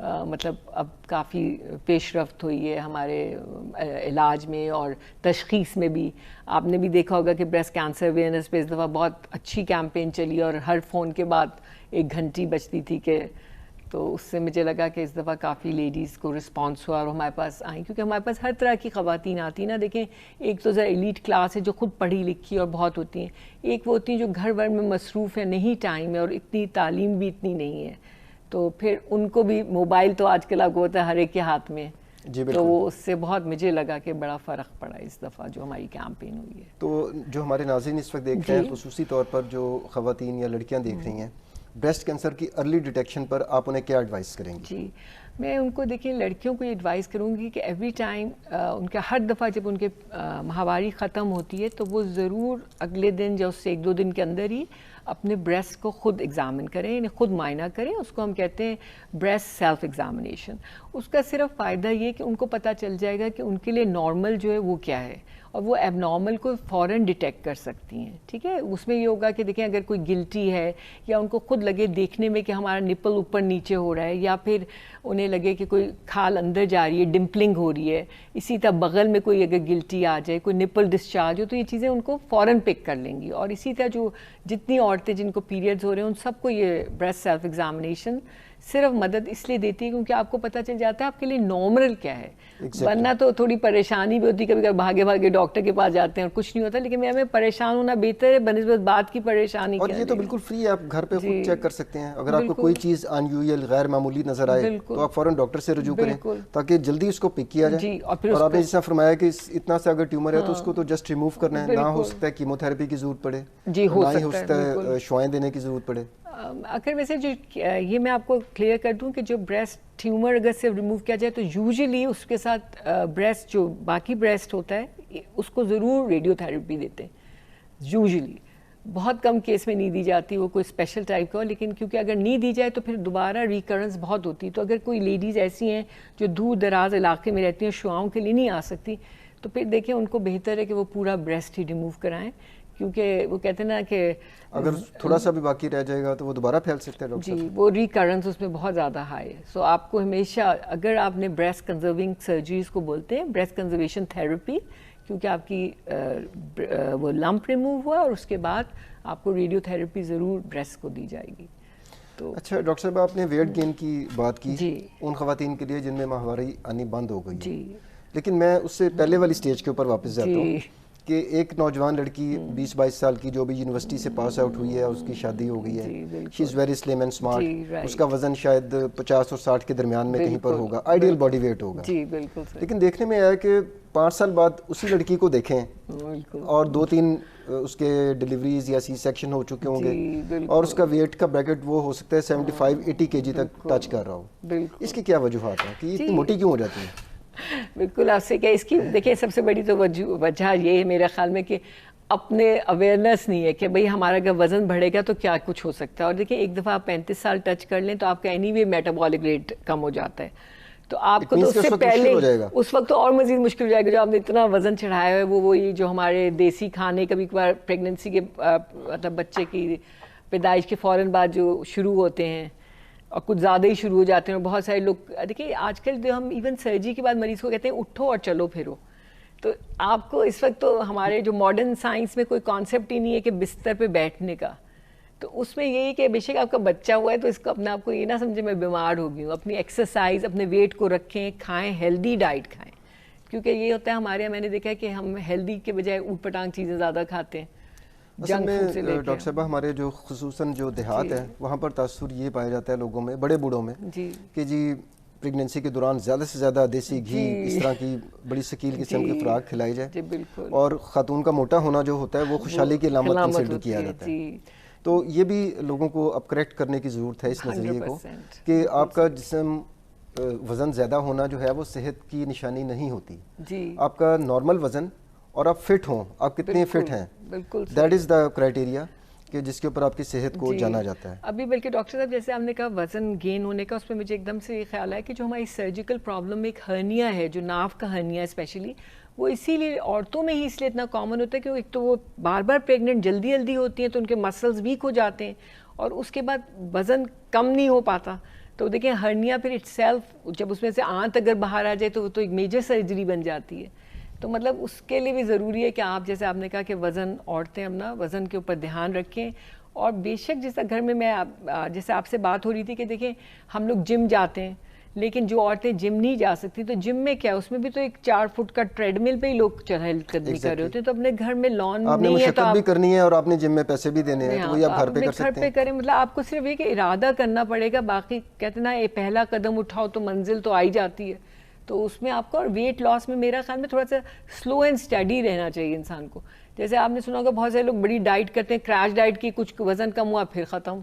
مطلب اب کافی پیش رفت ہوئی ہے ہمارے علاج میں اور تشخیص میں بھی. آپ نے بھی دیکھا ہوگا کہ بریسٹ کینسر اویئرنیس پہ اس دفعہ بہت اچھی کیمپین چلی اور ہر فون کے بعد 1 گھنٹی بجتی تھی کہ, تو اس سے مجھے لگا کہ اس دفعہ کافی لیڈیز کو رسپانس ہوا اور ہمارے پاس آئیں, کیونکہ ہمارے پاس ہر طرح کی خواتین آتی ہیں نا. دیکھیں ایک تو ذرا ایلیٹ کلاس ہے جو خود پڑھی لکھی اور بہت ہوتی ہیں, ایک وہ ہوتی ہیں جو گھر بھر میں مصروف ہے, نہیں ٹائم ہے اور اتنی تعلیم بھی اتنی نہیں ہے, تو پھر ان کو بھی موبائل تو آج کل آپ کو ہوتا ہے ہر ایک کے ہاتھ میں. جی بالکل. تو وہ اس سے بہت مجھے لگا کہ بڑا فرق پڑا اس دفعہ جو ہماری کیمپین ہوئی ہے. تو جو ہمارے ناظرین اس وقت دیکھ رہے ہیں, خصوصی طور پر جو خواتین یا لڑکیاں دیکھ رہی ہیں, بریسٹ کینسر کی ارلی ڈیٹیکشن پر آپ انہیں کیا ایڈوائز کریں گے؟ جی میں ان کو دیکھیں لڑکیوں کو یہ ایڈوائز کروں گی کہ ایوری ٹائم ان کا ہر دفعہ جب ان کے ماہواری ختم ہوتی ہے تو وہ ضرور اگلے دن یا اس سے 1-2 دن کے اندر ہی اپنے بریسٹ کو خود ایگزامن کریں, یعنی خود معائنہ کریں. اس کو ہم کہتے ہیں بریسٹ سیلف ایگزامنیشن. اس کا صرف فائدہ یہ کہ ان کو پتہ چل جائے گا کہ ان کے لیے نارمل جو ہے وہ کیا ہے, اور وہ ایب نارمل کو فوراً ڈیٹیکٹ کر سکتی ہیں. ٹھیک ہے, اس میں یہ ہوگا کہ دیکھیں اگر کوئی گلٹی ہے یا ان کو خود لگے دیکھنے میں کہ ہمارا نپل اوپر نیچے ہو رہا ہے, یا پھر انہیں لگے کہ کوئی کھال اندر جا رہی ہے, ڈمپلنگ ہو رہی ہے, اسی طرح بغل میں کوئی اگر گلٹی آ جائے, کوئی نپل ڈسچارج ہو, تو یہ چیزیں ان کو فوراً پک کر لیں گی. اور اسی طرح جو جتنی عورتیں جن کو پیریڈز ہو رہے ہیں ان سب کو یہ بریسٹ سیلف ایگزامینیشن صرف مدد اس لیے دیتی ہے کیونکہ آپ کو پتہ چل جاتا ہے آپ کے لیے نارمل کیا ہے. ورنہ تو تھوڑی پریشانی بھی ہوتی ہے, کبھی کبھی بھاگے بھاگے ڈاکٹر کے پاس جاتے ہیں اور کچھ نہیں ہوتا, لیکن ہمیں پریشان ہونا بہتر ہے بنسبت بات کی پریشانی. اور یہ تو بالکل فری ہے, آپ گھر پہ خود چیک کر سکتے ہیں. اگر آپ کو کوئی چیز ان یوزل غیر معمولی نظر آئے تو آپ فوراً ڈاکٹر سے رجوع کریں تاکہ جلدی اس کو پک کیا جائے. اور آپ نے جیسا فرمایا کہ اتنا سا اگر ٹیومر ہے تو اس کو تو جسٹ ریموو کرنا ہے, نہ ہو سکتا ہے کیمو تھراپی کی ضرورت پڑے, نہ ہی ہو سکتا ہے شعاعیں دینے کی ضرورت پڑے. اگر ویسے جو یہ میں آپ کو کلیئر کر دوں کہ جو بریسٹ ٹیومر اگر سے ریموو کیا جائے تو یوزلی اس کے ساتھ بریسٹ جو باقی بریسٹ ہوتا ہے اس کو ضرور ریڈیو تھراپی دیتے ہیں. یوزلی بہت کم کیس میں نہیں دی جاتی, وہ کوئی اسپیشل ٹائپ کا ہو, لیکن کیونکہ اگر نہیں دی جائے تو پھر دوبارہ ریکرنس بہت ہوتی. تو اگر کوئی لیڈیز ایسی ہیں جو دور دراز علاقے میں رہتی ہیں, شعاؤں کے لیے نہیں آ سکتی, تو پھر دیکھیں ان کو بہتر ہے کہ وہ پورا بریسٹ ہی ریموو کرائیں, کیونکہ وہ کہتے ہیں نا کہ اگر تھوڑا سا بھی باقی رہ جائے گا تو وہ دوبارہ پھیل سکتا ہے ڈاکٹر صاحب. جی وہ ریکرنس اس میں بہت زیادہ ہائی ہے. سو آپ کو ہمیشہ اگر آپ نے بریسٹ کنزرونگ سرجریز کو بولتے ہیں بریسٹ کنزرویشن تھراپی, کیونکہ آپ کی وہ لمپ ریموو ہوا اور اس کے بعد آپ کو ریڈیو تھراپی ضرور بریسٹ کو دی جائے گی. تو اچھا ڈاکٹر صاحب آپ نے ویٹ گین کی بات کی ان خواتین کے لیے جن میں ماہواری آنی بند ہو گئی ہے, لیکن میں اس سے پہلے والی سٹیج کے اوپر واپس جاتا ہوں کہ ایک نوجوان لڑکی 20-22 سال کی جو بھی یونیورسٹی سے پاس آؤٹ ہوئی ہے, اس کی شادی ہو گئی ہے, شی از ویری سلم اینڈ اسمارٹ, اس کا وزن شاید 50 اور 60 کے درمیان میں کہیں پر ہوگا, آئیڈیل باڈی ویٹ ہوگا. لیکن دیکھنے میں آیا کہ 5 سال بعد اسی لڑکی کو دیکھیں اور 2-3 اس کے ڈیلیوریز یا سی سیکشن ہو چکے ہوں گے اور اس کا ویٹ کا بریکٹ وہ ہو سکتا ہے 75-80 kg تک ٹچ کر رہا ہو. اس کی کیا وجوہات ہیں کہ یہ اتنی موٹی کیوں ہو جاتی ہے؟ بالکل آپ سے کیا اس کی دیکھیں سب سے بڑی تو وجہ یہ ہے میرے خیال میں کہ اپنے اویئرنیس نہیں ہے کہ بھئی ہمارا اگر وزن بڑھے گا تو کیا کچھ ہو سکتا ہے. اور دیکھیں ایک دفعہ آپ 35 سال ٹچ کر لیں تو آپ کا اینی وے میٹابولک ریٹ کم ہو جاتا ہے, تو آپ کو تو اس سے پہلے اس وقت تو اور مزید مشکل ہو جائے گا جو آپ نے اتنا وزن چڑھایا ہے. وہی جو ہمارے دیسی کھانے کبھی کبھار پریگننسی کے مطلب بچے کی پیدائش کے فوراً بعد جو شروع ہوتے ہیں اور کچھ زیادہ ہی شروع ہو جاتے ہیں, اور بہت سارے لوگ دیکھیں آج کل جو ہم ایون سرجری کے بعد مریض کو کہتے ہیں اٹھو اور چلو پھرو, تو آپ کو اس وقت تو ہمارے جو ماڈرن سائنس میں کوئی کانسیپٹ ہی نہیں ہے کہ بستر پہ بیٹھنے کا. تو اس میں یہی کہ بے شک آپ کا بچہ ہوا ہے تو اس کو اپنے آپ کو یہ نہ سمجھے میں بیمار ہو گئی ہوں, اپنی ایکسرسائز اپنے ویٹ کو رکھیں, کھائیں, ہیلدی ڈائٹ کھائیں, کیونکہ یہ ہوتا ہے ہمارے یہاں میں نے دیکھا ہے کہ ہم ہیلدی کے بجائے اوٹ پٹانگ چیزیں زیادہ کھاتے ہیں. اصل میں ڈاکٹر صاحبہ ہمارے جو خصوصاً جو دیہات ہیں وہاں پر تاثر یہ پایا جاتا ہے لوگوں میں, بڑے بوڑھوں میں, کہ جی پریگننسی کے دوران زیادہ سے زیادہ دیسی گھی اس طرح کی بڑی ثقیل قسم کی خوراک کھلائی جائے, اور خاتون کا موٹا ہونا جو ہوتا ہے وہ خوشحالی کی علامت کنسیڈر کیا جاتا ہے. تو یہ بھی لوگوں کو اب کریکٹ کرنے کی ضرورت ہے اس نظریے کو کہ آپ کا جسم وزن زیادہ ہونا جو ہے وہ صحت کی نشانی نہیں ہوتی. آپ کا نارمل وزن اور آپ فٹ ہوں, آپ کتنے فٹ ہیں, دیٹ از دا کرائٹیریا کہ جس کے اوپر آپ کی صحت کو جانا جاتا ہے. ابھی بلکہ ڈاکٹر صاحب جیسے آپ نے کہا وزن گین ہونے کا, اس میں مجھے ایک دم سے یہ خیال ہے کہ جو ہماری سرجیکل پرابلم میں ایک ہرنیا ہے, جو ناف کا ہرنیا اسپیشلی, وہ اسی لیے عورتوں میں ہی اس لیے اتنا کامن ہوتا ہے کہ ایک تو وہ بار بار پریگننٹ جلدی ہوتی ہیں تو ان کے مسلز ویک ہو جاتے ہیں, اور اس کے بعد وزن کم نہیں ہو پاتا, تو دیکھیں ہرنیا پھر اٹ سیلف جب اس میں سے آنت اگر باہر آ جائے تو وہ تو ایک میجر سرجری بن جاتی ہے. تو مطلب اس کے لیے بھی ضروری ہے کہ آپ جیسے آپ نے کہا کہ وزن عورتیں اپنا وزن کے اوپر دھیان رکھیں. اور بے شک جیسا گھر میں جیسے آپ سے بات ہو رہی تھی کہ دیکھیں ہم لوگ جم جاتے ہیں لیکن جو عورتیں جم نہیں جا سکتی تو جم میں کیا اس میں بھی تو ایک 4 فٹ کا ٹریڈ مل پہ ہی لوگ چہل قدمی کر رہے ہوتے ہیں. تو اپنے گھر میں لان نہیں ہے تو آپ بھی کرنی ہے اور آپ نے جم میں پیسے بھی دینے ہیں تو وہی آپ گھر پہ کر سکتے ہیں. کریں مطلب آپ کو صرف یہ کہ ارادہ کرنا پڑے گا. باقی کہتے نا یہ پہلا قدم اٹھاؤ تو منزل تو آئی جاتی ہے. تو اس میں آپ کو اور ویٹ لاس میں میرا خیال میں تھوڑا سا سلو اینڈ اسٹڈی رہنا چاہیے انسان کو. جیسے آپ نے سنا ہوگا بہت سارے لوگ بڑی ڈائٹ کرتے ہیں, کریش ڈائٹ کی, کچھ وزن کم ہوا پھر ختم.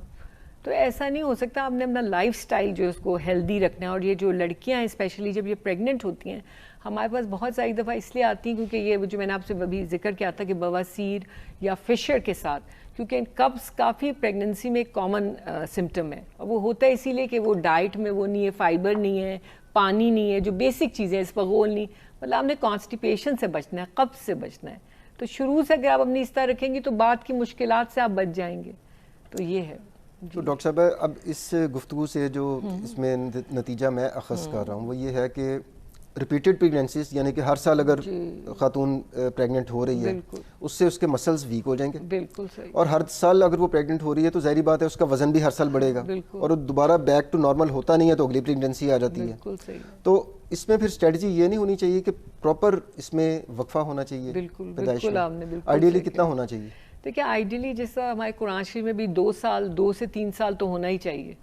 تو ایسا نہیں ہو سکتا. آپ نے اپنا لائف سٹائل جو ہے اس کو ہیلدی رکھنا ہے. اور یہ جو لڑکیاں ہیں اسپیشلی جب یہ پریگننٹ ہوتی ہیں ہمارے پاس بہت ساری دفعہ اس لیے آتی ہیں کیونکہ یہ جو میں نے آپ سے ابھی ذکر کیا تھا کہ بواسیر یا فشر کے ساتھ, کیونکہ قبض کافی پریگننسی میں ایک کامن سمٹم ہے. اور وہ ہوتا ہے اسی لیے کہ وہ ڈائٹ میں وہ نہیں ہے, فائبر نہیں ہے, پانی نہیں ہے, جو بیسک چیزیں اسپغول نہیں. مطلب ہم نے کانسٹیپیشن سے بچنا ہے, قبض سے بچنا ہے. تو شروع سے اگر آپ اپنی اس طرح رکھیں گی تو بعد کی مشکلات سے آپ بچ جائیں گے. تو یہ ہے. تو ڈاکٹر صاحب اب اس گفتگو سے جو اس میں نتیجہ میں اخذ کر رہا ہوں وہ یہ ہے کہ ریپیٹڈ پریگننسیز یعنی کہ ہر سال اگر خاتون پریگننٹ ہو رہی ہے اس سے اس کے مسلز ویک ہو جائیں گے. بالکل صحیح. اور ہر سال اگر وہ پریگننٹ ہو رہی ہے تو ظاہری بات ہے اس کا وزن بھی ہر سال بڑھے گا اور وہ دوبارہ بیک ٹو نارمل ہوتا نہیں ہے تو اگلی پریگننسی آ جاتی ہے. بالکل صحیح. تو اس میں پھر اسٹریٹجی یہ نہیں ہونی چاہیے کہ پراپر اس میں وقفہ ہونا چاہیے. بالکل بالکل آپ نے بالکل آئیڈیلی کتنا ہونا چاہیے؟ دیکھیں آئیڈیلی جیسا ہمارے قرآن شریف میں بھی 2 سے 3 سال تو ہونا ہی چاہیے.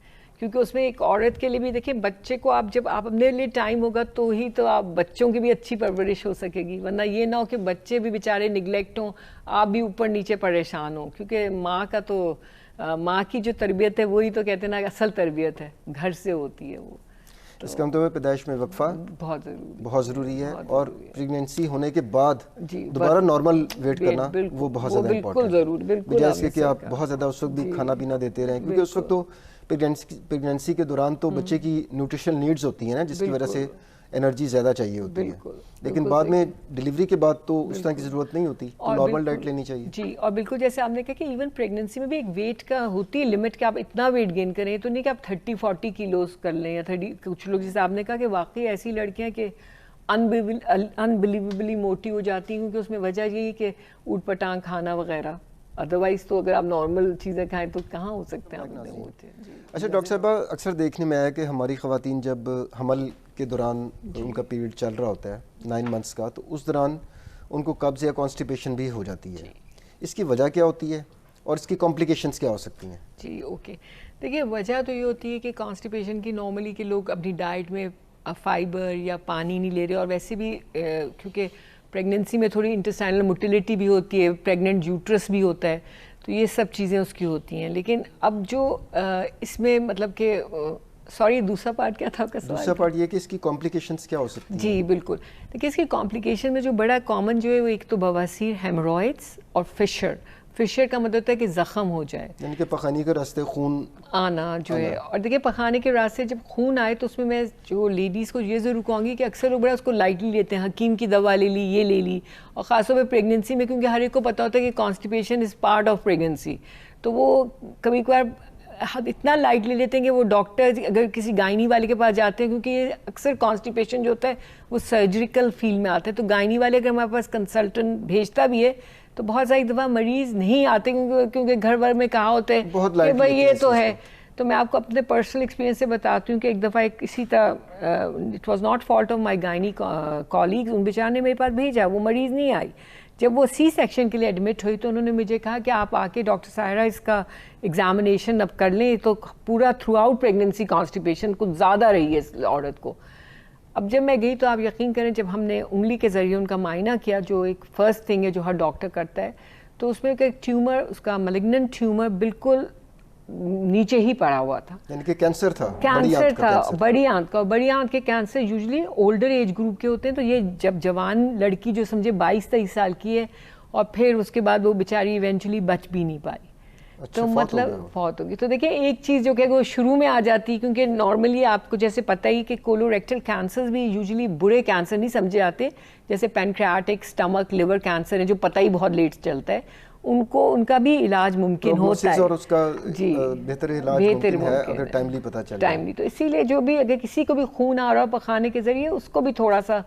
کیونکہ اس میں ایک عورت کے لیے بھی دیکھیں بچے کو آپ جب آپ اپنے لیے ٹائم ہوگا تو ہی تو آپ بچوں کی بھی اچھی پرورش ہو سکے گی. ورنہ یہ نہ ہو کہ بچے بھی بیچارے نگلیکٹ ہوں, آپ بھی اوپر نیچے پریشان ہوں. کیونکہ ماں کا تو ماں کی جو تربیت ہے وہی تو کہتے ہیں نا اصل تربیت ہے, گھر سے ہوتی ہے وہ. اس کا مطلب پیدائش میں وقفہ بہت ضروری ہے اور پریگننسی ہونے کے بعد دوبارہ نارمل ویٹ کرنا وہ بہت زیادہ امپورٹنٹ ہے. بجائے اس کے کہ آپ بہت زیادہ اس وقت بھی کھانا پینا دیتے رہیں کیونکہ اس وقت تو پریگننسی کے دوران تو بچے کی نیوٹریشن نیڈز ہوتی ہیں نا جس کی وجہ سے انرجی زیادہ چاہیے ہوتی ہے. لیکن بعد میں ڈیلیوری کے بعد تو اس طرح کی ضرورت نہیں ہوتی, تو نارمل ڈائٹ لینی چاہیے. جی اور بالکل جیسے آپ نے کہا کہ ایون پریگننسی میں بھی ایک ویٹ کا ہوتی ہے لمٹ کہ آپ اتنا ویٹ گین کریں. تو نہیں کہ آپ 30-40 کلوز کر لیں یا 30. کچھ لوگ جیسے آپ نے کہا کہ واقعی ایسی لڑکیاں کہ انبلیویبلی موٹی ہو جاتی ہیں کیونکہ اس میں وجہ یہی کہ اوٹ پٹانگ کھانا وغیرہ. ادروائز تو اگر آپ نارمل چیزیں کھائیں تو کہاں ہو سکتے ہیں آپ. اچھا ڈاکٹر صاحبہ اکثر دیکھنے میں آیا کہ ہماری خواتین جب حمل کے دوران ان کا پیریڈ چل رہا ہوتا ہے 9 منتھس کا تو اس دوران ان کو قبض یا کانسٹیپیشن بھی ہو جاتی ہے. اس کی وجہ کیا ہوتی ہے اور اس کی کمپلیکیشنز کیا ہو سکتی ہیں؟ جی اوکے دیکھیے وجہ تو یہ ہوتی ہے کہ کانسٹیپیشن کی نارملی کہ لوگ اپنی ڈائٹ میں فائبر یا پانی نہیں لے رہے. اور ویسے بھی کیونکہ پریگننسی میں تھوڑی انٹسٹائنل موٹیلیٹی بھی ہوتی ہے, پریگننٹ یوٹرس بھی ہوتا ہے, تو یہ سب چیزیں اس کی ہوتی ہیں. لیکن اب جو اس میں مطلب کہ سوری دوسرا پارٹ کیا تھا آپ کا سوال؟ دوسرا پارٹ یہ کہ اس کی کمپلیکیشنز کیا ہو سکتی ہیں؟ جی بالکل دیکھیے اس کی کمپلیکیشن میں جو بڑا کامن جو ہے وہ ایک تو بواسیر, ہیمورائڈس اور فشر. فشر کا مطلب ہوتا ہے کہ زخم ہو جائے یعنی کہ پخانے کے راستے خون آنا جو ہے. اور دیکھیے پخانے کے راستے جب خون آئے تو اس میں جو لیڈیز کو یہ ضرور کہوں گی کہ اکثر لوگ بڑا اس کو لائٹلی لیتے ہیں, حکیم کی دوا لے لی, یہ لے لی. اور خاص طور پہ پریگننسی میں کیونکہ ہر ایک کو پتہ ہوتا ہے کہ constipation is part of pregnancy, تو وہ کبھی کبھار اتنا لائٹ لے لیتے ہیں کہ وہ ڈاکٹر اگر کسی گائنی والے کے پاس جاتے ہیں کیونکہ یہ اکثر کانسٹیپیشن جو ہوتا ہے وہ سرجریکل فیلڈ میں آتا ہے. تو گائنی والے اگر ہمارے پاس کنسلٹنٹ بھیجتا بھی ہے تو بہت ساری دفعہ مریض نہیں آتے کیونکہ گھر بھر میں کہا ہوتا ہے کہ بھائی یہ تو ہے. تو میں آپ کو اپنے پرسنل ایکسپیرینس سے بتاتی ہوں کہ ایک دفعہ اسی طرح it was not fault of my gynae colleagues, ان بیچارے نے میرے پاس بھیجا, وہ مریض نہیں آئی. جب وہ سی سیکشن کے لیے ایڈمٹ ہوئی تو انہوں نے مجھے کہا کہ آپ آ کے ڈاکٹر ساحرہ اس کا ایگزامینیشن اب کر لیں. تو پورا تھرو آؤٹ پریگننسی کانسٹیپیشن کچھ زیادہ رہی ہے اس عورت کو. اب جب میں گئی تو آپ یقین کریں جب ہم نے انگلی کے ذریعے ان کا معائنہ کیا جو ایک فرسٹ تھنگ ہے جو ہر ڈاکٹر کرتا ہے, تو اس میں ایک ٹیومر, اس کا ملیگننٹ ٹیومر بالکل نیچے ہی پڑا ہوا تھا. یعنی کہ کینسر تھا, کینسر تھا بڑی آنت کا. اور بڑی آنت کے cancer usually older age group کے ہوتے ہیں. تو یہ جب جوان لڑکی جو سمجھے 22-23 سال کی ہے اور پھر اس کے بعد وہ بیچاری ایونچولی بچ بھی نہیں پائی, تو مطلب فوت ہوگی. تو دیکھیں ایک چیز جو کہ وہ شروع میں آ جاتی ہے کیونکہ نارملی آپ کو جیسے پتہ ہی کہ کولوریکٹل کینسر بھی یوزلی برے کینسر نہیں سمجھے آتے, جیسے پینکریاٹک, سٹمک, لیور کینسر ہے جو پتہ ہی بہت لیٹ چلتا ہے, ان کو ان کا بھی علاج ممکن ہوتا ہے اور اس کا بہتر علاج ممکن ہے اگر ٹائملی پتہ چل جائے ٹائملی. تو اسی لیے جو بھی اگر کسی کو بھی خون آ رہا ہو پخانے کے ذریعے اس کو بھی تھوڑا سا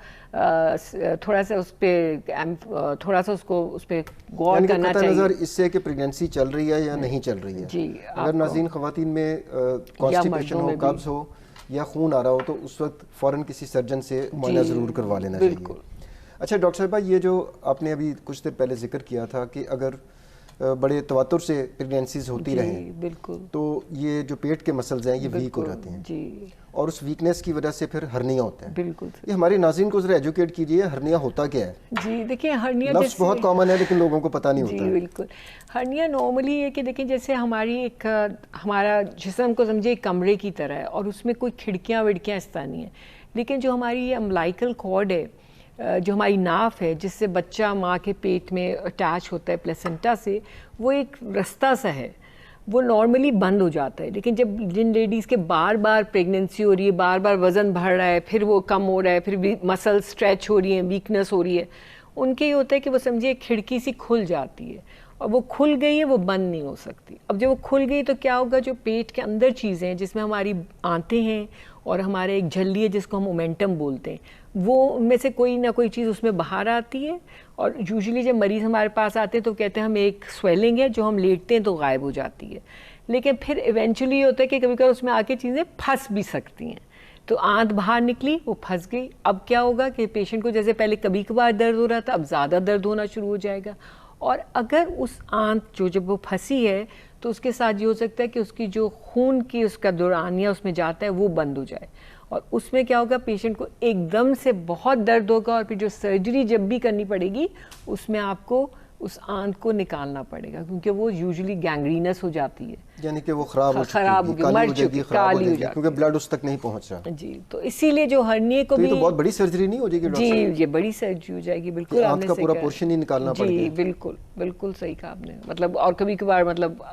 اس پہ غور کرنا چاہیے. نظر اس سے کہ پریگنینسی چل رہی ہے یا نہیں چل رہی ہے. جی اگر ناظرین خواتین میں کانسٹیپیشن ہو, قبض ہو یا خون آ رہا ہو تو اس وقت فوراً کسی سرجن سے معائنہ ضرور کروا لینا چاہیے. اچھا ڈاکٹر صاحبہ, یہ جو آپ نے ابھی کچھ دیر پہلے ذکر کیا تھا کہ اگر بڑے تواتر سے پریگنینسیز ہوتی رہیں بالکل تو یہ جو پیٹ کے مسلز ہیں یہ ویک ہو جاتے ہیں جی, اور اس ویکنیس کی وجہ سے پھر ہرنیا ہوتا ہے. بالکل یہ ہمارے ناظرین کو ذرا ایجوکیٹ کیجیے, ہرنیا ہوتا کیا ہے؟ جی دیکھیں, ہرنیا لفظ بہت کامن ہے لیکن لوگوں کو پتہ نہیں ہوتا. جی بالکل. ہرنیا نارملی یہ کہ دیکھیں جیسے ہمارا جسم کو سمجھے ایک کمرے کی طرح ہے اور اس میں کوئی کھڑکیاں وڑکیاں اس طرح نہیں ہیں, لیکن جو ہماری یہ امبلائکل کارڈ ہے, جو ہماری ناف ہے جس سے بچہ ماں کے پیٹ میں اٹیچ ہوتا ہے پلیسنٹا سے, وہ ایک رستہ سا ہے, وہ نارملی بند ہو جاتا ہے. لیکن جب جن لیڈیز کے بار بار پریگننسی ہو رہی ہے, بار بار وزن بڑھ رہا ہے, پھر وہ کم ہو رہا ہے, پھر مسل اسٹریچ ہو رہی ہیں, ویکنس ہو رہی ہے, ان کے یہ ہوتا ہے کہ وہ سمجھے ایک کھڑکی سی کھل جاتی ہے اور وہ کھل گئی ہے, وہ بند نہیں ہو سکتی. اب جب وہ کھل گئی تو کیا ہوگا, جو پیٹ کے اندر چیزیں ہیں جس میں ہماری آنتیں ہیں اور ہمارے ایک جھلی ہے جس کو ہم مومنٹم بولتے ہیں, وہ ان میں سے کوئی نہ کوئی چیز اس میں باہر آتی ہے. اور یوزلی جب مریض ہمارے پاس آتے ہیں تو کہتے ہیں ہم ایک سویلنگ ہے, جو ہم لیٹتے ہیں تو غائب ہو جاتی ہے. لیکن پھر ایونچولی یہ ہوتا ہے کہ کبھی کبھی اس میں آ کے چیزیں پھنس بھی سکتی ہیں. تو آنت باہر نکلی, وہ پھنس گئی. اب کیا ہوگا کہ پیشنٹ کو جیسے پہلے کبھی کبھار درد ہو رہا تھا, اب زیادہ درد ہونا شروع ہو جائے گا. اور اگر اس آنت جب وہ پھنسی ہے تو اس کے ساتھ یہ ہو سکتا ہے کہ اس کی جو خون کی اس کا دورانیہ اس میں جاتا ہے وہ بند ہو جائے, اور اس میں کیا ہوگا, پیشنٹ کو ایک دم سے بہت درد ہوگا, اور پھر جو سرجری جب بھی کرنی پڑے گی اس میں آپ کو اس آنت کو نکالنا پڑے گا, کیونکہ وہ یوزلی گینگرینس ہو جاتی ہے, یعنی کہ وہ خراب ہو گئی, مر چکی, کالی ہو جاتی, کیونکہ بلڈ اس تک نہیں پہنچ رہا. جی, تو اسی لیے جو ہرنیے کو بھی تو بہت بڑی سرجری نہیں ہو جائے گی؟ جی یہ بڑی سرجری ہو جائے گی, بالکل آنت کا پورا پورشن ہی نکالنا پڑے گا. جی بالکل بالکل صحیح کہا آپ نے. مطلب اور کبھی کبھار مطلب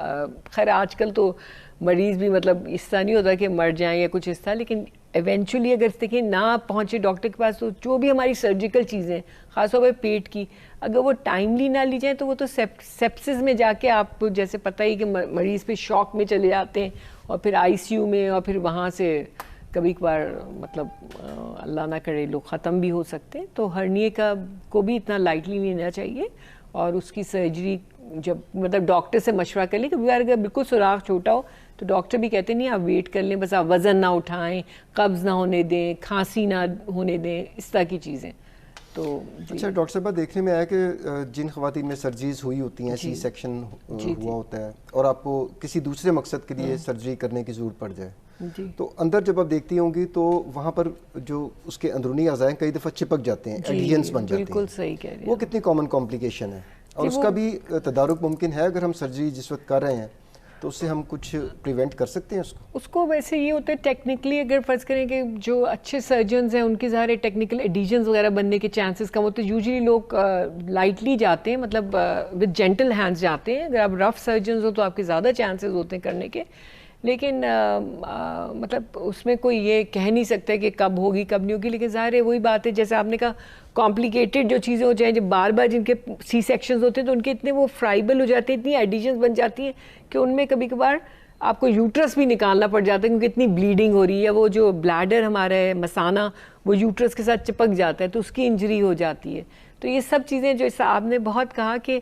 خیر آج کل تو مریض بھی مطلب اس طرح نہیں ہوتا کہ مر جائیں یا کچھ اس طرح, لیکن ایونچولی اگر دیکھیں نہ پہنچے ڈاکٹر کے پاس تو جو بھی ہماری سرجیکل چیزیں خاص طور پہ پیٹ کی اگر وہ ٹائملی نہ لی جائیں تو وہ تو سیپسس میں جا کے آپ جیسے پتہ ہی کہ مریض پہ شوق میں چلے جاتے ہیں اور پھر آئی سی یو میں, اور پھر وہاں سے کبھی کبھار مطلب اللہ نہ کرے لوگ ختم بھی ہو سکتے ہیں. تو ہرنیے کا کو بھی اتنا لائٹلی نہیں لینا چاہیے, اور اس کی سرجری جب مطلب ڈاکٹر سے مشورہ کر لیں. کبھی بار اگر بالکل سوراخ چھوٹا ہو تو ڈاکٹر بھی کہتے ہیں نہیں آپ ویٹ کر لیں, بس آپ وزن نہ اٹھائیں, قبض نہ ہونے دیں, کھانسی نہ ہونے دیں, اس طرح کی چیزیں. تو اچھا ڈاکٹر صاحبہ, دیکھنے میں آیا کہ جن خواتین میں سرجریز ہوئی ہوتی ہیں, سی سیکشن ہوا ہوتا ہے اور آپ کو کسی دوسرے مقصد کے لیے سرجری کرنے کی ضرورت پڑ جائے, تو اندر جب آپ دیکھتی ہوں گی تو وہاں پر جو اس کے اندرونی اعضاء کئی دفعہ چپک جاتے ہیں, ایڈہینس بن جاتے ہیں. بالکل صحیح کہہ رہے ہیں. وہ کتنی کامن کمپلیکیشن ہے, اور اس کا بھی تدارک ممکن ہے اگر ہم سرجری جس وقت کر رہے ہیں تو اس سے ہم کچھ پریونٹ کر سکتے ہیں اس کو ویسے یہ ہوتا ہے ٹیکنیکلی اگر فرض کریں کہ جو اچھے سرجنز ہیں ان کے ظاہر ٹیکنیکل ایڈیشنز وغیرہ بننے کے چانسز کم ہوتے ہیں. یوزلی لوگ لائٹلی جاتے ہیں, مطلب وتھ جینٹل ہینڈز جاتے ہیں. اگر آپ رف سرجنز ہو تو آپ کے زیادہ چانسز ہوتے ہیں کرنے کے, لیکن مطلب اس میں کوئی یہ کہہ نہیں سکتا کہ کب ہوگی کب نہیں ہوگی. لیکن ظاہر ہے وہی بات ہے جیسے آپ نے کہا کمپلیکیٹڈ جو چیزیں ہو جائیں, جب بار بار جن کے سی سیکشنز ہوتے ہیں تو ان کے اتنے وہ فرائبل ہو جاتے ہیں, اتنی ایڈیشنز بن جاتی ہیں کہ ان میں کبھی کبھار آپ کو یوٹرس بھی نکالنا پڑ جاتا ہے کیونکہ اتنی بلیڈنگ ہو رہی ہے. وہ جو بلیڈر ہمارا ہے مثانہ وہ یوٹرس کے ساتھ چپک جاتا ہے تو اس کی انجری ہو جاتی ہے. تو یہ سب چیزیں جو آپ نے بہت کہا کہ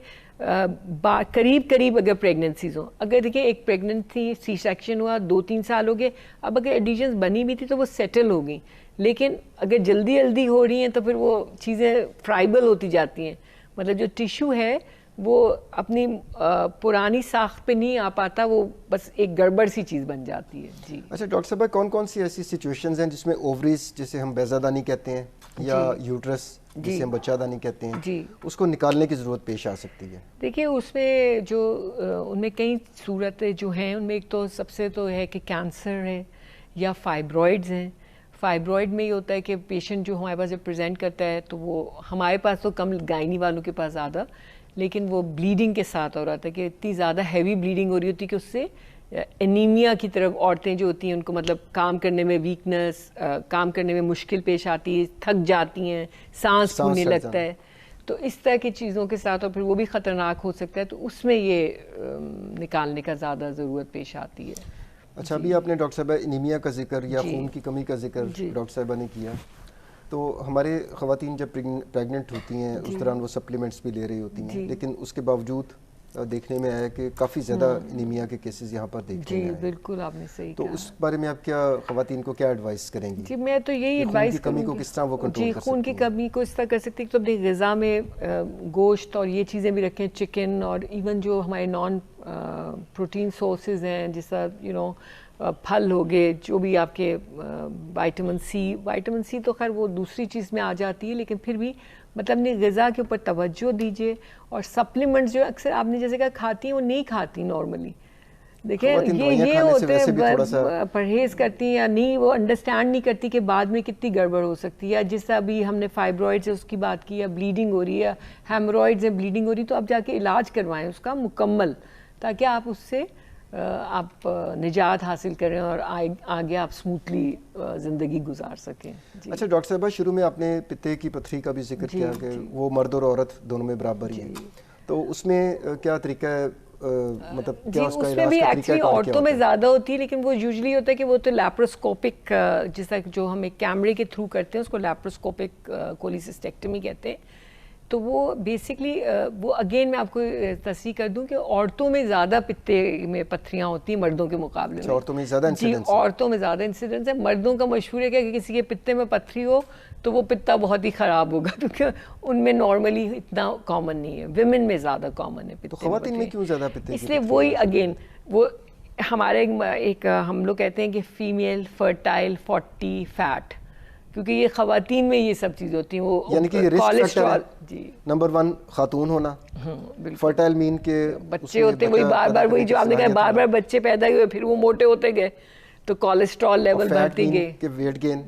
قریب اگر پریگننسیز ہوں, اگر دیکھیں ایک پریگننسی سی سیکشن ہوا 2-3 سال ہو گئے, اب اگر ایڈیشنز بنی بھی تھی تو وہ سیٹل ہو گئیں, لیکن اگر جلدی ہو رہی ہیں تو پھر وہ چیزیں فرائبل ہوتی جاتی ہیں. مطلب جو ٹیشو ہے وہ اپنی پرانی ساخت پہ نہیں آ پاتا, وہ بس ایک گڑبڑ سی چیز بن جاتی ہے. جی اچھا ڈاکٹر صاحب, کون سی ایسی سچویشنز ہیں جس میں اووریز جسے ہم بیضہ دانی کہتے ہیں یا یوٹرس جسے ہم بچہ دانی کہتے ہیں, اس کو نکالنے کی ضرورت پیش آ سکتی ہے؟ دیکھیے اس میں جو ان میں کئی صورتیں جو ہیں, ان میں ایک تو سب سے تو ہے کہ کینسر ہے یا فائبرائڈز ہیں. فائبرائڈ میں یہ ہوتا ہے کہ پیشنٹ جو ہمارے پاس جب پریزنٹ کرتا ہے تو وہ ہمارے پاس تو کم, گائنی والوں کے پاس زیادہ, لیکن وہ بلیڈنگ کے ساتھ ہو رہا تھا کہ اتنی زیادہ ہیوی بلیڈنگ ہو رہی ہوتی کہ اس سے انیمیا کی طرف عورتیں جو ہوتی ہیں ان کو مطلب کام کرنے میں ویکنس, کام کرنے میں مشکل پیش آتی ہے, تھک جاتی ہیں, سانس پھولنے لگتا ہے. تو اس طرح کی چیزوں کے ساتھ، اور پھر وہ بھی خطرناک ہو سکتا ہے، تو اس میں یہ نکالنے کا زیادہ ضرورت پیش آتی ہے. اچھا، ابھی آپ نے ڈاکٹر صاحبہ انیمیا کا ذکر یا خون کی کمی کا ذکر ڈاکٹر صاحبہ نے کیا. تو ہمارے خواتین جب پریگننٹ ہوتی ہیں اس دوران وہ سپلیمنٹس بھی لے رہی ہوتی ہیں، لیکن اس کے باوجود دیکھنے میں آیا کہ کافی زیادہ انیمیا کے کیسز یہاں پر دیکھنے میں آئے. بالکل آپ نے صحیح تو اس بارے میں آپ کیا خواتین کو کیا ایڈوائس کریں گی؟ جی میں تو یہی ایڈوائس کروں گی، کمی کو کس طرح وہ کنٹرول کر سکتی ہیں؟ خون کی کمی کو اس طرح کر سکتی ہے کہ اپنی غذا میں گوشت اور یہ چیزیں بھی رکھیں، چکن، اور ایون جو ہمارے نان پروٹین سورسز ہیں، جس طرح پھل ہو گئے، جو بھی آپ کے وائٹامن سی تو خیر وہ دوسری چیز میں آ جاتی ہے، لیکن پھر بھی مطلب اپنی غذا کے اوپر توجہ دیجیے. اور سپلیمنٹس جو اکثر آپ نے جیسے کہا کھاتی ہیں، وہ نہیں کھاتی نارملی. دیکھیں یہ ہوتے ہیں پرہیز کرتی ہیں یا نہیں، وہ انڈرسٹینڈ نہیں کرتی کہ بعد میں کتنی گڑبڑ ہو سکتی ہے. جس طرح ابھی ہم نے فائبرائڈز اس کی بات کی، یا بلیڈنگ ہو رہی ہے، ہیمرائڈز ہیں، بلیڈنگ ہو رہی ہے، تو آپ جا کے علاج کروائیں اس کا مکمل، تاکہ آپ اس سے آپ نجات حاصل کریں اور آگے آپ سموتھلی زندگی گزار سکیں. اچھا ڈاکٹر صاحبہ، شروع میں آپ نے پتے کی پتھری کا بھی ذکر کیا کہ وہ مرد اور عورت دونوں میں برابر ہی ہے، تو اس میں کیا طریقہ ہے، مطلب کیا اس کا علاج کا طریقہ کار کیا ہوتا ہے؟ عورتوں میں زیادہ ہوتی ہے، لیکن وہ یوزلی ہوتا ہے کہ وہ تو لیپروسکوپک، جس طرح جو ہم ایک کیمرے کے تھرو کرتے ہیں اس کو لیپروسکوپک کولیسسٹیکٹمی کہتے ہیں. تو وہ بیسکلی وہ اگین میں آپ کو تصحیح کر دوں کہ عورتوں میں زیادہ پتے میں پتھریاں ہوتی ہیں مردوں کے مقابلے میں. عورتوں میں زیادہ انسیڈنس؟ عورتوں میں زیادہ انسیڈنس ہے. مردوں کا مشہور ہے کہ کسی کے پتے میں پتھری ہو تو وہ پتا بہت ہی خراب ہوگا، کیونکہ ان میں نارملی اتنا کامن نہیں ہے. ویمن میں زیادہ کامن ہے. تو خواتین میں کیوں زیادہ پتے؟ اس لیے وہی اگین وہ ہمارے ایک ہم لوگ کہتے ہیں کہ فیمیل فرٹائل 40 فیٹ، کیونکہ یہ خواتین میں یہ سب چیزیں ہوتی ہیں. وہ یعنی کہ کولیسٹرول نمبر 1 خاتون ہونا، فرٹائل مین کے بچے ہوتے، وہی بار بار وہی جو آپ نے کہا، بار بار بچے پیدا ہوئے، پھر وہ موٹے ہوتے گئے تو کولیسٹرول لیول بڑھتی گئی، کہ ویٹ گین.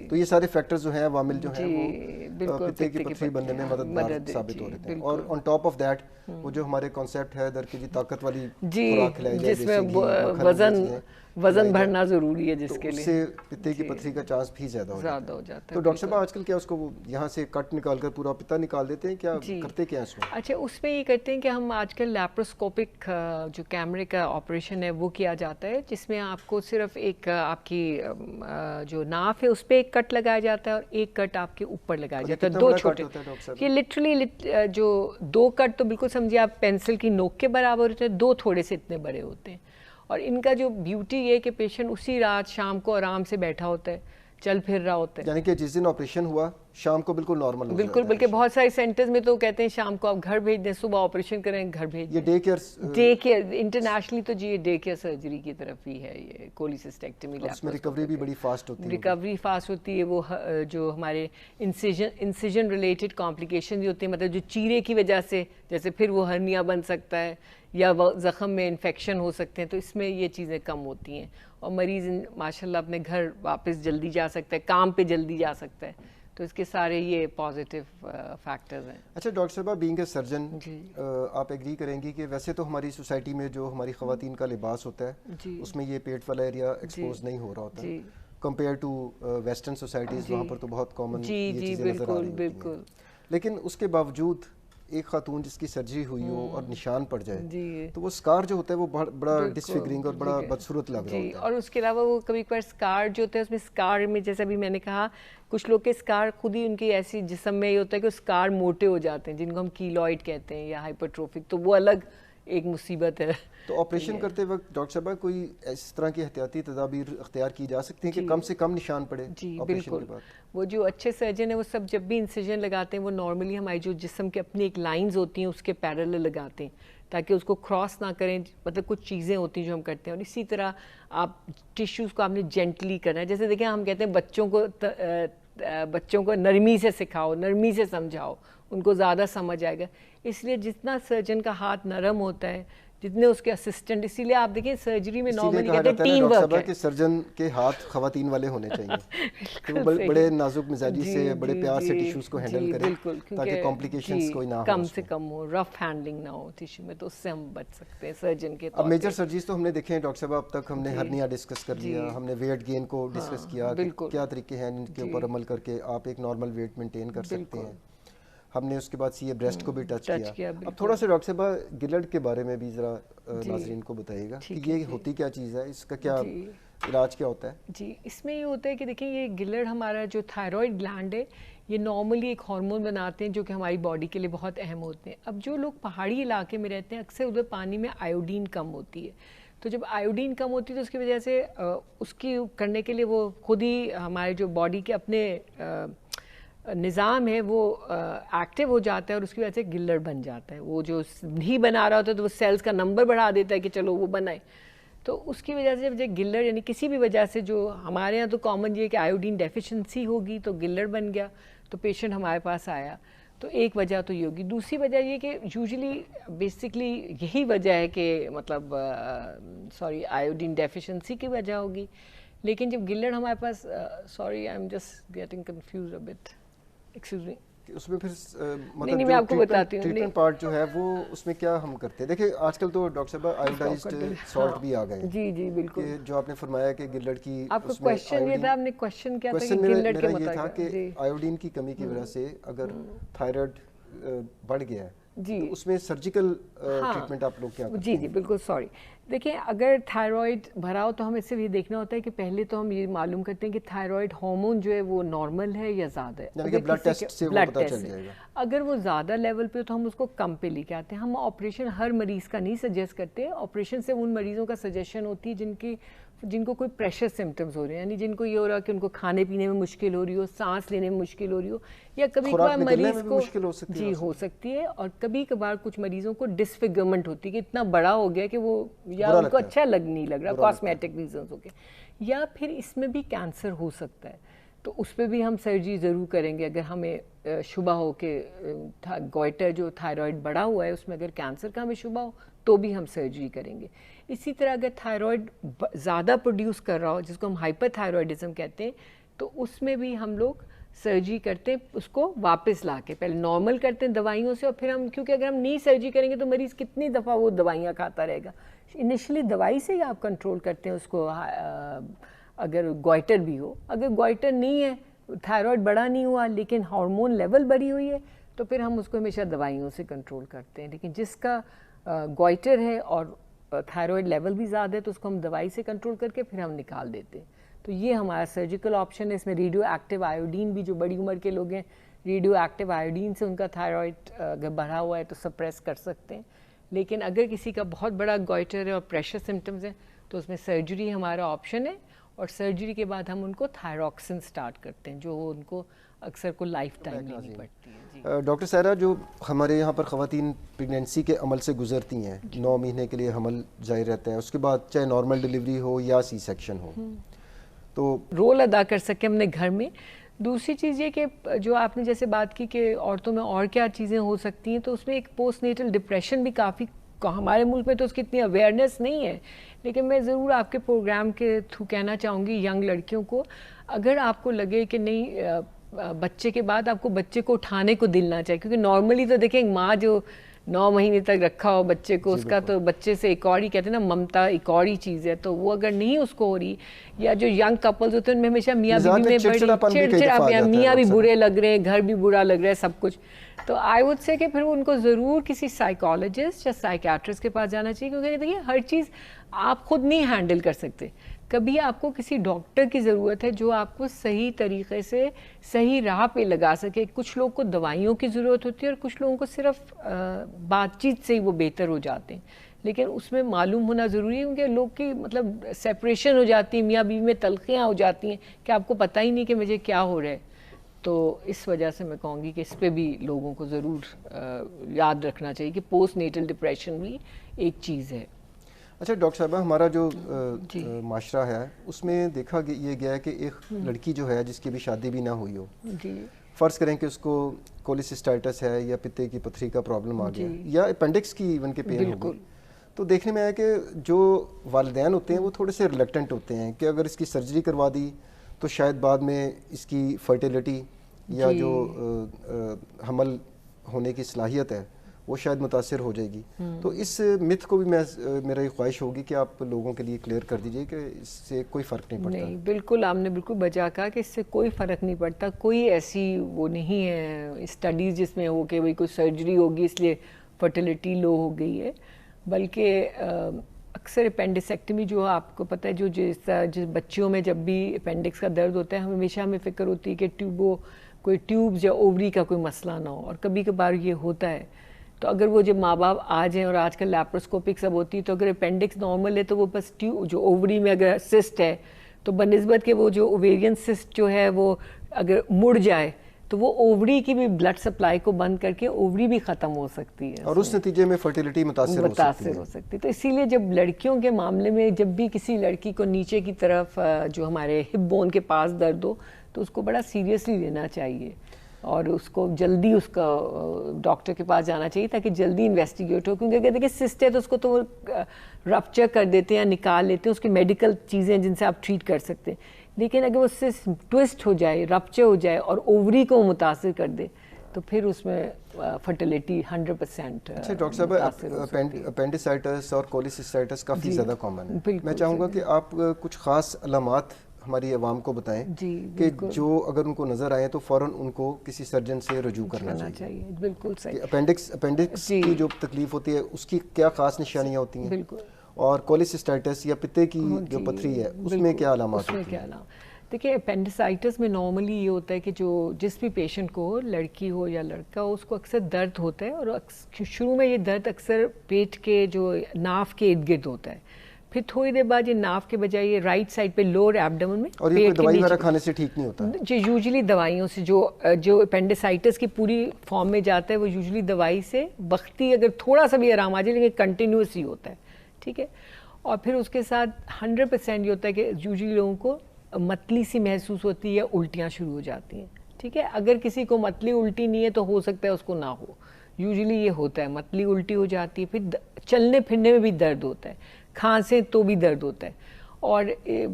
تو یہ سارے فیکٹرز جو ہیں، عوامل جو ہیں، وہ پتے کی پتھری بننے میں مددگار ثابت ہو رہے ہیں. اور آن ٹاپ آف دیٹ وہ جو ہمارے کانسیپٹ ہے در کی جی طاقت والی خوراک کھلائی جائے، جس میں وزن بڑھنا ضروری ہے، جس کے لیے اس سے پتے کی پتھری کا چانس بھی زیادہ ہو جاتا ہے. تو ڈاکٹر صاحب آج کل کیا اس کو یہاں سے کٹ نکال کر پورا پتا نکال دیتے ہیں، کیا کرتے کیا اس میں؟ اچھا، اس میں یہ کرتے ہیں کہ ہم آج کل لیپروسکوپک جو کیمرے کا آپریشن ہے وہ کیا جاتا ہے، جس میں آپ کو صرف ایک آپ کی جو ناف ہے اس پہ ایک کٹ لگایا جاتا ہے اور ایک کٹ آپ کے اوپر لگایا جاتا ہے. 2 چھوٹے، یہ لٹرلی جو 2 کٹ تو بالکل سمجھیے آپ پینسل کی نوک کے برابر ہوتے ہیں، 2 تھوڑے سے اتنے بڑے ہوتے ہیں. اور ان کا جو بیوٹی یہ ہے کہ پیشنٹ اسی رات شام کو آرام سے بیٹھا ہوتا ہے، چل پھر رہا ہوتا ہے. یعنی کہ جس دن آپریشن ہوا شام کو بالکل نارمل ہو بالکل. بلکہ بہت سارے سینٹرز میں تو کہتے ہیں شام کو آپ گھر بھیج دیں، صبح آپریشن کریں گھر بھیج دیں. یہ ڈے کیئر انٹرنیشنل تو جی یہ ڈے کیئر سرجری کی طرف ہی ہے یہ کولیسسٹیکٹمی. اس میں ریکوری بھی بڑی فاسٹ ہوتی ہے. ریکوری فاسٹ ہوتی ہے. وہ جو ہمارے انسیجن ریلیٹڈ کمپلیکیشن بھی ہوتی ہیں، مطلب جو چیرے کی وجہ سے جیسے پھر وہ ہرنیا بن سکتا ہے یا زخم میں انفیکشن ہو سکتے ہیں، تو اس میں یہ چیزیں کم ہوتی ہیں اور مریض ماشاءاللہ اپنے گھر واپس جلدی جا سکتا ہے، کام پہ جلدی جا سکتا ہے. تو اس کے سارے یہ پازیٹیو فیکٹرز ہیں. اچھا ڈاکٹر صاحبہ، بینگ اے سرجن آپ ایگری کریں گی کہ ویسے تو ہماری سوسائٹی میں جو ہماری خواتین کا لباس ہوتا ہے اس میں یہ پیٹ والا ایریا ایکسپوز نہیں ہو رہا ہوتا کمپیئر ٹو ویسٹرن سوسائٹیز، وہاں پر تو بہت کامن یہ چیزیں نظر آ رہی ہوتی ہیں. لیکن اس کے باوجود ایک خاتون جس کی سرجری ہوئی ہو اور نشان پڑ جائے تو وہ سکار جو ہوتا ہے وہ بڑا ڈسفگرنگ اور بڑا بدصورت لگ رہا ہوتا ہے. اور اس کے علاوہ وہ کبھی کبھار سکار جو ہوتا ہے، اس میں سکار میں جیسا بھی میں نے کہا، کچھ لوگ کے سکار خود ہی ان کی ایسی جسم میں یہ ہوتا ہے کہ سکار موٹے ہو جاتے ہیں، جن کو ہم کیلوئڈ کہتے ہیں یا ہائپرٹروفک، تو وہ الگ ایک مصیبت ہے. تو آپریشن کرتے وقت ڈاکٹر صاحبہ کوئی اس طرح کی احتیاطی تدابیر اختیار کی جا سکتی ہیں کہ کم سے کم نشان پڑے؟ جی بالکل. وہ جو اچھے سرجن ہیں وہ سب جب بھی انسیجن لگاتے ہیں وہ نارملی ہماری جو جسم کے اپنی ایک لائنز ہوتی ہیں اس کے پیرلل لگاتے ہیں تاکہ اس کو کراس نہ کریں. مطلب کچھ چیزیں ہوتی ہیں جو ہم کرتے ہیں، اور اسی طرح آپ ٹیشوز کو آپ نے جینٹلی کرنا ہے. جیسے دیکھیں ہم کہتے ہیں بچوں کو نرمی سے سکھاؤ، نرمی سے سمجھاؤ، ان کو زیادہ سمجھ آئے گا. اس لیے جتنا سرجن کا ہاتھ نرم ہوتا ہے، جتنے اس کے اسسٹنٹ، اسی لیے آپ دیکھیں سرجری میں نارملی کہتے ہیں ٹیم ورک ہے کہ سرجن کے ہاتھ خواتین والے ہونے چاہیے کہ وہ بڑے نازک مزاجی سے، بڑے پیار سے ٹیشوز کو ہینڈل کریں تاکہ کمپلیکیشنز کوئی نہ ہو، کم سے کم ہو، رف ہینڈلنگ نہ ہو ٹیشو میں، تو اس سے ہم بچ سکتے ہیں سرجن کے. اب میجر سرجریز تو ہم نے دیکھے ہیں ڈاکٹر صاحب، اب تک ہم نے ہرنیا ڈسکس کر لیا، ہم نے ویٹ گین کو ڈسکس کیا، کیا طریقے ہیں ان کے اوپر عمل کر کے آپ ایک نارمل ویٹ مینٹین کر سکتے ہیں. ہم نے اس کے بعد سی اے بریسٹ کو بھی ٹچ کیا. اب تھوڑا سا ڈاکٹر صاحبہ گلٹ کے بارے میں بھی ذرا ناظرین کو بتائیے گا کہ یہ ہوتی کیا چیز ہے, اس کا کیا علاج کیا ہوتا ہے؟ جی, اس میں یہ ہوتا ہے کہ دیکھیں یہ گلڑ ہمارا جو تھائرائڈ گلینڈ ہے یہ نارملی ایک ہارمون بناتے ہیں جو کہ ہماری باڈی کے لیے بہت اہم ہوتے ہیں. اب جو لوگ پہاڑی علاقے میں رہتے ہیں اکثر ادھر پانی میں آیوڈین کم ہوتی ہے, تو جب آیوڈین کم ہوتی ہے تو اس کی وجہ سے اس کی کرنے کے لیے وہ خود ہی ہمارے جو باڈی کے اپنے نظام ہے وہ ایکٹیو ہو جاتا ہے اور اس کی وجہ سے گلڑ بن جاتا ہے. وہ جو نہیں بنا رہا ہوتا ہے تو وہ سیلز کا نمبر بڑھا دیتا ہے کہ چلو وہ بنائے, تو اس کی وجہ سے جب گلڑ یعنی کسی بھی وجہ سے جو ہمارے یہاں تو کامن یہ کہ آیوڈین ڈیفیشنسی ہوگی تو گلڑ بن گیا تو پیشنٹ ہمارے پاس آیا, تو ایک وجہ تو یہ ہوگی. دوسری وجہ یہ کہ یوزلی بیسکلی یہی وجہ ہے کہ مطلب آیوڈین ڈیفیشنسی کی وجہ ہوگی, لیکن جب گلڑ ہمارے پاس آئی am just getting confused a bit, excuse me, اس میں پھر نہیں میں آپ کو بتاتی ہوں ٹریٹمنٹ پارٹ جو ہے وہ اس میں کیا ہم کرتے ہیں. دیکھیں آج کل تو ڈاکٹر صاحب آیوڈائزڈ سالٹ بھی آ گئے ہیں. جی جی بالکل, جو آپ نے فرمایا کہ گلڑ کی, آپ کو کوشچن یہ تھا, آپ نے کوشچن کیا تھا کہ گلڑ کے متعلق یہ تھا کہ آیوڈین کی کمی کی وجہ سے اگر تھائرائڈ بڑھ گیا ہے جی تو اس میں سرجیکل ٹریٹمنٹ آپ لوگ کیا کرتے ہیں؟ جی جی بالکل سوری. دیکھیں اگر تھائرائڈ بھرا ہو تو ہمیں صرف یہ دیکھنا ہوتا ہے کہ پہلے تو ہم یہ معلوم کرتے ہیں کہ تھائرائڈ ہارمون جو ہے وہ نارمل ہے یا زیادہ ہے. یعنی کہ بلڈ ٹیسٹ سے وہ پتہ چل جائے گا. اگر وہ زیادہ لیول پہ تو ہم اس کو کم پہ لے کے آتے ہیں. ہم آپریشن ہر مریض کا نہیں سجیسٹ کرتے, آپریشن سے ان مریضوں کا سجیشن ہوتی ہے جن کو کوئی پریشر سمٹمز ہو رہے ہیں, یعنی جن کو یہ ہو رہا ہے کہ ان کو کھانے پینے میں مشکل ہو رہی ہو, سانس لینے میں مشکل ہو رہی ہو, یا کبھی کبھار مریض کو جی ہو سکتی ہے, اور کبھی کبھار کچھ مریضوں کو ڈسفگرمنٹ ہوتی ہے کہ اتنا بڑا ہو گیا کہ وہ یا ان کو اچھا نہیں لگ رہا, کاسمیٹک ریزنز ہو کے, یا پھر اس میں بھی کینسر ہو سکتا ہے تو اس پہ بھی ہم سرجری ضرور کریں گے. اگر ہمیں شبہ ہو کہ گوئٹر جو تھائرائڈ بڑا ہوا ہے اس میں اگر کینسر کا ہمیں شبہ ہو تو بھی ہم سرجری کریں گے. اسی طرح اگر تھائرائڈ زیادہ پروڈیوس کر رہا ہو جس کو ہم ہائپر تھائرائڈزم کہتے ہیں تو اس میں بھی ہم لوگ سرجری کرتے ہیں, اس کو واپس لا کے پہلے نارمل کرتے ہیں دوائیوں سے, اور پھر ہم کیونکہ اگر ہم نہیں سرجری کریں گے تو مریض کتنی دفعہ وہ دوائیاں کھاتا رہے گا. انیشلی دوائی سے ہی آپ کنٹرول کرتے ہیں اس کو اگر گوئٹر بھی ہو. اگر گوئٹر نہیں ہے, تھائرائڈ بڑا نہیں ہوا لیکن ہارمون لیول بڑھی ہوئی ہے تو پھر ہم اس کو ہمیشہ دوائیوں سے کنٹرول کرتے ہیں. لیکن جس کا گوئٹر ہے اور تھائرائڈ لیول بھی زیادہ ہے تو اس کو ہم دوائی سے کنٹرول کر کے پھر ہم نکال دیتے ہیں. تو یہ ہمارا سرجیکل آپشن ہے. اس میں ریڈیو ایکٹیو آیوڈین بھی, جو بڑی عمر کے لوگ ہیں ریڈیو ایکٹیو آیوڈین سے ان کا تھائرائڈ اگر بڑھا ہوا ہے تو سپریس کر سکتے ہیں. لیکن اگر کسی کا بہت بڑا گوئٹر ہے اور پریشر سمٹمز ہیں تو اس میں سرجری ہمارا آپشن ہے, اور سرجری کے بعد ہم ان کو تھائروکسن سٹارٹ کرتے ہیں جو ان کو اکثر کو لائف ٹائم لینی پڑتی ہے. ڈاکٹر سائرہ, جو ہمارے یہاں پر خواتین پریگنینسی کے عمل سے گزرتی ہیں, 9 مہینے کے لیے حمل ظاہر رہتا ہے, اس کے بعد چاہے نارمل ڈیلیوری ہو یا سی سیکشن ہو, تو رول ادا کر سکیں اپنے گھر میں. دوسری چیز یہ کہ جو آپ نے جیسے بات کی کہ عورتوں میں اور کیا چیزیں ہو سکتی ہیں, تو اس میں ایک پوسٹ نیٹل ڈپریشن بھی کافی, ہمارے ملک میں تو اس کی اتنی اویئرنیس نہیں ہے, لیکن میں ضرور آپ کے پروگرام کے تھرو کہنا چاہوں گی ینگ لڑکیوں کو, اگر آپ کو لگے کہ نہیں بچے کے بعد آپ کو بچے کو اٹھانے کو دل نہ چاہیے, کیونکہ نارملی تو دیکھیں ماں جو 9 مہینے تک رکھا ہو بچے کو, اس کا تو بچے سے ایک اور ہی کہتے ہیں نا ممتا, ایک اور ہی چیز ہے, تو وہ اگر نہیں اس کو ہو رہی, یا جو ینگ کپلز ہوتے ہیں ان میں ہمیشہ میاں بیوی میں بڑی چڑچڑا, میاں بھی برے لگ رہے ہیں, گھر بھی برا لگ رہا ہے, سب کچھ, تو آئی وڈ سے کہ پھر ان کو ضرور کسی سائیکالوجسٹ یا سائیکیٹرسٹ کے پاس جانا چاہیے, کیونکہ دیکھیے ہر چیز آپ خود نہیں ہینڈل کر سکتے. کبھی آپ کو کسی ڈاکٹر کی ضرورت ہے جو آپ کو صحیح طریقے سے صحیح راہ پہ لگا سکے. کچھ لوگ کو دوائیوں کی ضرورت ہوتی ہے اور کچھ لوگوں کو صرف بات چیت سے ہی وہ بہتر ہو جاتے ہیں, لیکن اس میں معلوم ہونا ضروری ہے, کیونکہ لوگ کی مطلب سیپریشن ہو جاتی ہے, میاں بیوی میں تلخیاں ہو جاتی ہیں کہ آپ کو پتہ ہی نہیں کہ مجھے کیا ہو رہا ہے. تو اس وجہ سے میں کہوں گی کہ اس پہ بھی لوگوں کو ضرور یاد رکھنا چاہیے کہ پوسٹ نیٹل ڈپریشن بھی ایک چیز ہے. اچھا ڈاکٹر صاحبہ, ہمارا جو معاشرہ ہے اس میں دیکھا یہ گیا ہے کہ ایک لڑکی جو ہے جس کی بھی شادی بھی نہ ہوئی ہو, فرض کریں کہ اس کو کولیسسٹائٹس ہے یا پتے کی پتھری کا پرابلم آ گیا یا اپینڈکس کی ایون کے پین ہو گئی, تو دیکھنے میں آیا کہ جو والدین ہوتے ہیں وہ تھوڑے سے ریلیکٹنٹ ہوتے ہیں کہ اگر اس کی سرجری کروا دی تو شاید بعد میں اس کی فرٹیلیٹی یا جو حمل ہونے کی صلاحیت ہے وہ شاید متاثر ہو جائے گی. تو اس متھ کو بھی میرا یہ خواہش ہوگی کہ آپ لوگوں کے لیے کلیئر کر دیجئے کہ اس سے کوئی فرق نہیں پڑتا. نہیں, بالکل آپ نے بالکل بجا کہا کہ اس سے کوئی فرق نہیں پڑتا. کوئی ایسی وہ نہیں ہے اسٹڈیز جس میں ہو کہ بھئی کوئی سرجری ہوگی اس لیے فرٹیلیٹی لو ہو گئی ہے, بلکہ اکثر اپینڈسیکٹمی جو آپ کو پتہ ہے جو جس بچیوں میں جب بھی اپینڈکس کا درد ہوتا ہے ہمیشہ ہمیں فکر ہوتی ہے کہ کوئی ٹیوبز یا اووری کا کوئی مسئلہ نہ ہو, اور کبھی کبھار یہ ہوتا ہے. تو اگر وہ جب ماں باپ آ جائیں, اور آج کل لیپروسکوپک سب ہوتی ہے, تو اگر اپینڈکس نارمل ہے تو وہ بس جو اووری میں اگر سسٹ ہے تو بنسبت کہ وہ جو اوویرین سسٹ جو ہے وہ اگر مڑ جائے تو وہ اووری کی بھی بلڈ سپلائی کو بند کر کے اووری بھی ختم ہو سکتی ہے, اور اس نتیجے میں فرٹیلیٹی متاثر ہو سکتی ہے. تو اسی لیے جب لڑکیوں کے معاملے میں جب بھی کسی لڑکی کو نیچے کی طرف جو ہمارے ہپ بون کے پاس درد ہو تو اس کو بڑا سیریسلی لینا چاہیے, اور اس کو جلدی اس کا ڈاکٹر کے پاس جانا چاہیے تاکہ جلدی انویسٹیگیٹ ہو. کیونکہ اگر دیکھیں سسٹ ہے تو اس کو تو رپچر کر دیتے ہیں یا نکال لیتے ہیں, اس کی میڈیکل چیزیں جن سے آپ ٹریٹ کر سکتے ہیں. لیکن اگر اس سے ٹوسٹ ہو جائے, رپچر ہو جائے اور اووری کو متاثر کر دے تو پھر اس میں فرٹیلیٹی 100%. اچھا ڈاکٹر صاحب, اپینڈیسائٹس اور کولیسسٹائٹس کافی زیادہ کامن ہے. میں چاہوں گا کہ آپ کچھ خاص علامات ہماری عوام کو بتائیں کہ جو اگر ان کو نظر آئیں تو فوراً ان کو کسی سرجن سے رجوع کرنا چاہیے. بالکل صحیح. اپینڈکس کی جو تکلیف ہوتی ہے اس کی کیا خاص نشانیاں ہوتی ہیں, اور کولیسسٹائٹس یا پتے کی جو پتھری ہے اس میں کیا علامات ہوتی ہیں؟ دیکھیں اپینڈیسائٹس میں نارملی یہ ہوتا ہے کہ جس بھی پیشنٹ کو ہو, لڑکی ہو یا لڑکا ہو, اس کو اکثر درد ہوتا ہے, اور شروع میں یہ درد اکثر پیٹ کے جو ناف کے ارد گرد ہوتا ہے. پھر تھوڑی دیر بعد یہ ناف کے بجائے یہ رائٹ سائڈ پہ لوور ایبڈمن میں, اور یہ دوائی وغیرہ کھانے سے ٹھیک نہیں ہوتا جو یوزلی دوائیوں سے جو اپینڈیسائٹس کی پوری فارم میں جاتا ہے وہ یوزلی دوائی سے وقتی اگر تھوڑا سا بھی آرام آ جائے لیکن کنٹینیوس ہی ہوتا ہے. ٹھیک ہے, اور پھر اس کے ساتھ 100% یہ ہوتا ہے کہ یوزلی لوگوں کو متلی سی محسوس ہوتی ہے, الٹیاں شروع ہو جاتی ہیں. ٹھیک ہے, اگر کسی کو متلی الٹی نہیں ہے تو ہو سکتا ہے اس کو نہ ہو. یوزلی یہ ہوتا ہے متلی الٹی ہو جاتی ہے, پھر چلنے پھرنے میں بھی درد ہوتا ہے, کھانسیں تو بھی درد ہوتا ہے, اور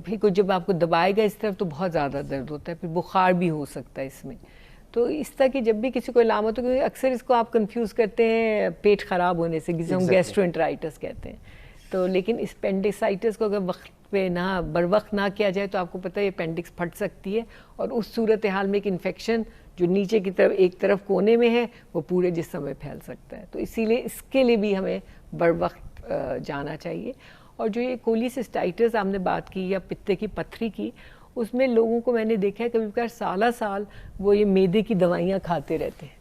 پھر جب آپ کو دبائے گا اس طرف تو بہت زیادہ درد ہوتا ہے, پھر بخار بھی ہو سکتا ہے اس میں. تو اس طرح کی جب بھی کسی کو علامت ہو, کیونکہ اکثر اس کو آپ کنفیوز کرتے ہیں پیٹ خراب ہونے سے, جسے ہم گیسٹرونٹرائٹس کہتے ہیں. تو لیکن اس اپینڈیسائٹس کو اگر وقت پہ بر وقت نہ کیا جائے تو آپ کو پتہ ہے اپینڈکس پھٹ سکتی ہے, اور اس صورتحال میں ایک انفیکشن جو نیچے کی طرف ایک طرف کونے میں ہے وہ پورے جسم میں پھیل سکتا ہے. تو اسی لیے اس کے لیے بھی ہمیں بر وقت جانا چاہیے. اور جو یہ کولیسسٹائٹس آپ نے بات کی یا پتے کی پتھری کی, اس میں لوگوں کو میں نے دیکھا ہے کبھی کبھار سال وہ یہ معدے کی دوائیاں کھاتے رہتے ہیں,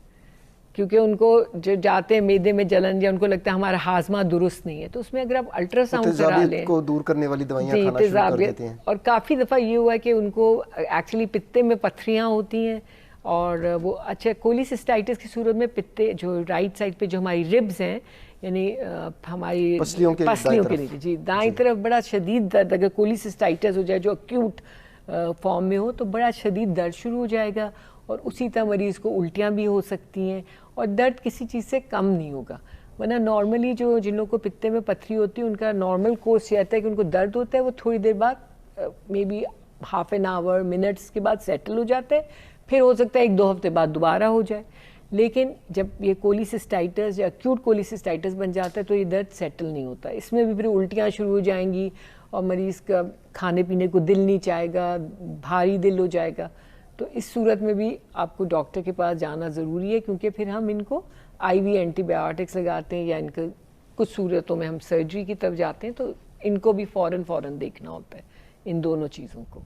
کیونکہ ان کو جو جاتے ہیں معدے میں جلن یا ان کو لگتا ہے ہمارا ہاضمہ درست نہیں ہے. تو اس میں اگر آپ الٹرا ساؤنڈ کرا لیں کو دور کرنے والی دوائیاں کھانا شروع کر دیتے ہیں. اور کافی دفعہ یہ ہوا ہے کہ ان کو ایکچولی پتے میں پتھریاں ہوتی ہیں, اور وہ اچھا کولیسسٹائٹس کی صورت میں پتے جو رائٹ سائڈ پہ جو ہماری ربز ہیں یعنی ہماری پسلیوں کے نیچے جی دائیں طرف بڑا شدید درد, اگر کولیسسٹائٹس ہو جائے جو ایکیوٹ فارم میں ہو تو بڑا شدید درد شروع ہو جائے گا, اور اسی طرح مریض کو الٹیاں بھی ہو سکتی ہیں, اور درد کسی چیز سے کم نہیں ہوگا. ورنہ نارملی جن لوگوں کو پتے میں پتھری ہوتی ہے ان کا نارمل کورس یہ آتا ہے کہ ان کو درد ہوتا ہے, وہ تھوڑی دیر بعد maybe half an hour minutes کے بعد سیٹل ہو جاتا ہے, پھر ہو سکتا ہے 1-2 ہفتے بعد دوبارہ ہو جائے. لیکن جب یہ کولیسسٹائٹس یا ایکیوٹ کولیسسٹائٹس بن جاتا ہے تو یہ درد سیٹل نہیں ہوتا. اس میں بھی پھر الٹیاں شروع ہو جائیں گی, اور مریض کا کھانے پینے کو دل نہیں چاہے گا, بھاری دل ہو جائے گا. تو اس صورت میں بھی آپ کو ڈاکٹر کے پاس جانا ضروری ہے, کیونکہ پھر ہم ان کو آئی وی اینٹی بایوٹکس لگاتے ہیں, یا ان کو کچھ صورتوں میں ہم سرجری کی طرف جاتے ہیں, تو ان کو بھی فوراً دیکھنا ہوتا ہے ان دونوں چیزوں کو.